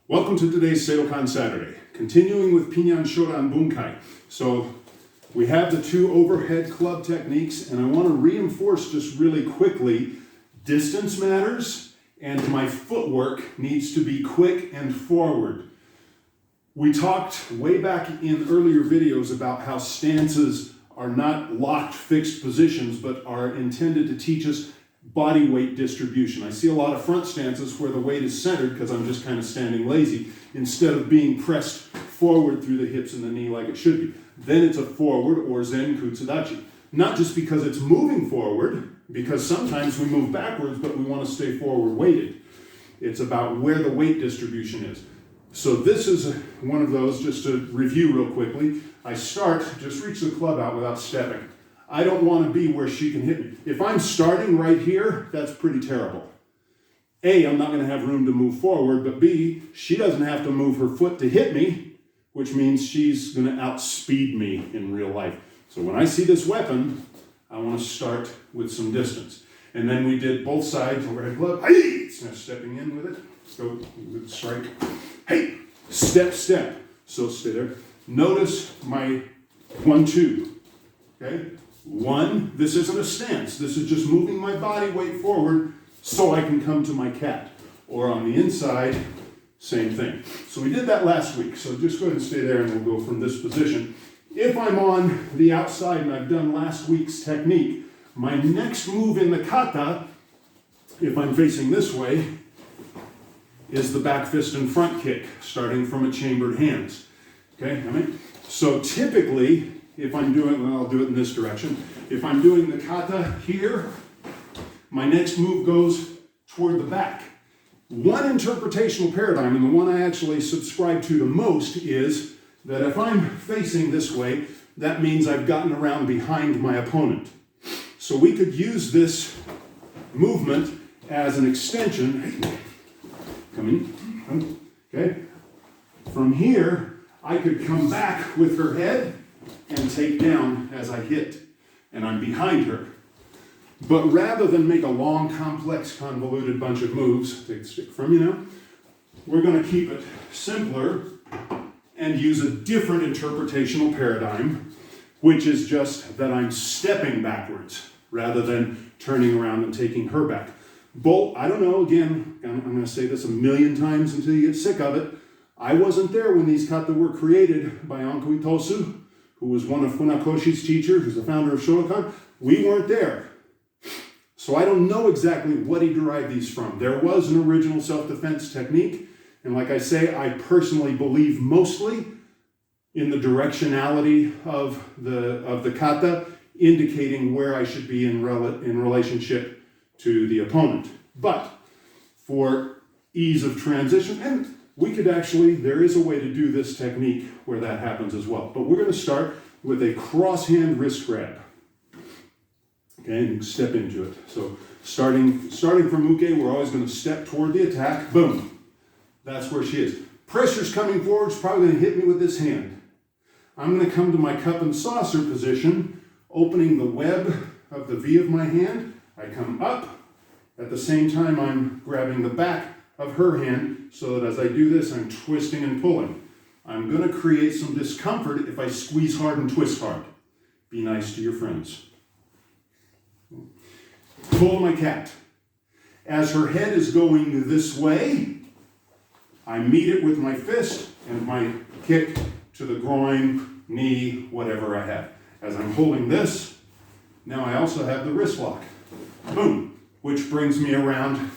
Welcome to today's Seidokan Saturday, continuing with Pinan Shodan Bunkai. So we have the two overhead club techniques, and I want to reinforce just really quickly, distance matters, and my footwork needs to be quick and forward. We talked way back in earlier videos about how stances are not locked fixed positions, but are intended to teach us body weight distribution. I see a lot of front stances where the weight is centered because I'm just kind of standing lazy instead of being pressed forward through the hips and the knee like it should be. Then it's a forward or Zen Kutsadachi. Not just because it's moving forward, because sometimes we move backwards but we want to stay forward weighted. It's about where the weight distribution is. So this is one of those, just to review real quickly. I start, just reach the club out without stepping. I don't want to be where she can hit me. If I'm starting right here, that's pretty terrible. A, I'm not going to have room to move forward, but B, she doesn't have to move her foot to hit me, which means she's going to outspeed me in real life. So when I see this weapon, I want to start with some distance. And then we did both sides, overhead club, hey, now stepping in with it, go with strike, hey, step, step. So stay there. Notice my 1-2, okay? 1, this isn't a stance. This is just moving my body weight forward so I can come to my cat. Or on the inside, same thing. So we did that last week. So just go ahead and stay there and we'll go from this position. If I'm on the outside and I've done last week's technique, my next move in the kata, if I'm facing this way, is the back fist and front kick, starting from a chambered hands. Okay, so typically, if I'm doing, well, I'll do it in this direction. If I'm doing the kata here, my next move goes toward the back. One interpretational paradigm, and the one I actually subscribe to the most, is that if I'm facing this way, that means I've gotten around behind my opponent. So we could use this movement as an extension. Come in, okay? From here, I could come back with her head and take down as I hit, and I'm behind her. But rather than make a long, complex, convoluted bunch of moves, take the stick from you now, we're going to keep it simpler and use a different interpretational paradigm, which is just that I'm stepping backwards rather than turning around and taking her back. I don't know, again, I'm going to say this a million times until you get sick of it. I wasn't there when these kata were created by Anko Itosu, who was one of Funakoshi's teachers, who's the founder of Shodokan. We weren't there. So I don't know exactly what he derived these from. There was an original self-defense technique, and like I say, I personally believe mostly in the directionality of the kata, indicating where I should be in relationship to the opponent. But for ease of transition, and we could actually, there is a way to do this technique where that happens as well. But we're going to start with a cross-hand wrist grab. Okay, and step into it. So starting from uke, we're always going to step toward the attack. Boom. That's where she is. Pressure's coming forward. It's probably going to hit me with this hand. I'm going to come to my cup and saucer position, opening the web of the V of my hand. I come up. At the same time, I'm grabbing the back of her hand, so that as I do this, I'm twisting and pulling. I'm going to create some discomfort if I squeeze hard and twist hard. Be nice to your friends. Pull my cat. As her head is going this way, I meet it with my fist and my kick to the groin, knee, whatever I have. As I'm holding this, now I also have the wrist lock. Boom. Which brings me around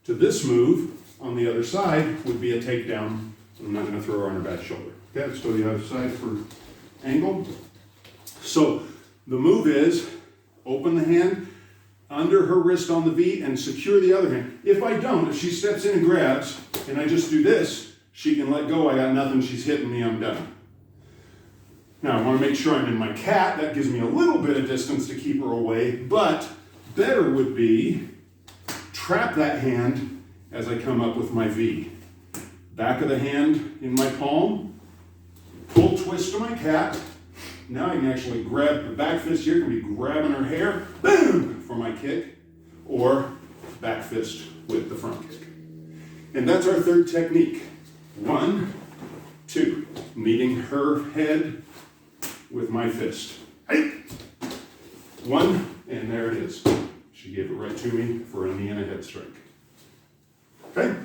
to this move. On the other side would be a takedown. I'm not going to throw her on her back shoulder. Okay, let's go to the other side for angle. So the move is open the hand under her wrist on the V and secure the other hand. If I don't, if she steps in and grabs and I just do this, she can let go. I got nothing. She's hitting me. I'm done. Now I want to make sure I'm in my cat. That gives me a little bit of distance to keep her away, but better would be trap that hand as I come up with my V. Back of the hand in my palm, pull twist to my cat. Now I can actually grab the back fist here, can be grabbing her hair, boom, for my kick, or back fist with the front kick. And that's our third technique. 1, 2. Meeting her head with my fist. Hey! 1, and there it is. She gave it right to me for a knee and a head strike. Okay?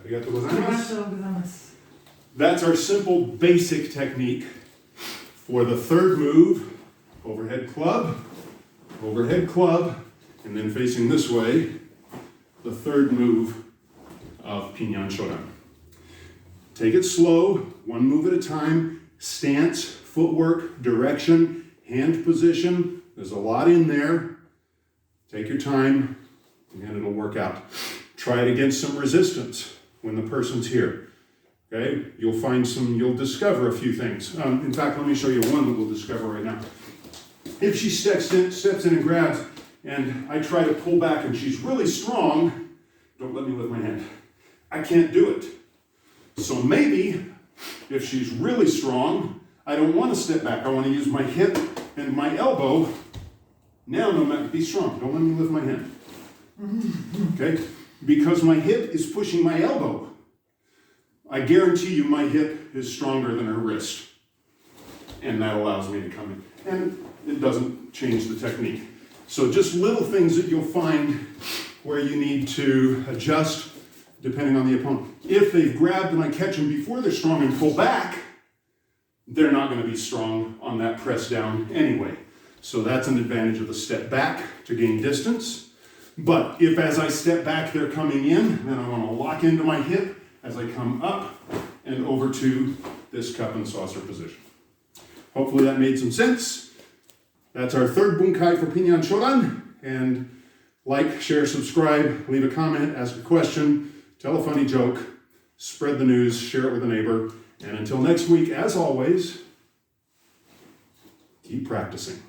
Arigatou gozaimasu. That's our simple basic technique for the third move, overhead club, and then facing this way, the third move of Pinan Shodan. Take it slow, one move at a time, stance, footwork, direction, hand position. There's a lot in there. Take your time, and it'll work out. Try it against some resistance when the person's here. Okay, you'll discover a few things. In fact, let me show you one that we'll discover right now. If she steps in and grabs, and I try to pull back and she's really strong, don't let me lift my hand. I can't do it. So maybe, if she's really strong, I don't want to step back. I want to use my hip and my elbow. Now, no matter, be strong. Don't let me lift my hand. Okay? Because my hip is pushing my elbow. I guarantee you my hip is stronger than her wrist. And that allows me to come in. And it doesn't change the technique. So just little things that you'll find where you need to adjust depending on the opponent. If they've grabbed and I catch them before they're strong and pull back, they're not going to be strong on that press down anyway. So that's an advantage of the step back to gain distance. But if as I step back they're coming in, then I want to lock into my hip as I come up and over to this cup and saucer position. Hopefully that made some sense. That's our third bunkai for Pinan Shodan. And like, share, subscribe, leave a comment, ask a question, tell a funny joke, spread the news, share it with a neighbor. And until next week, as always, keep practicing.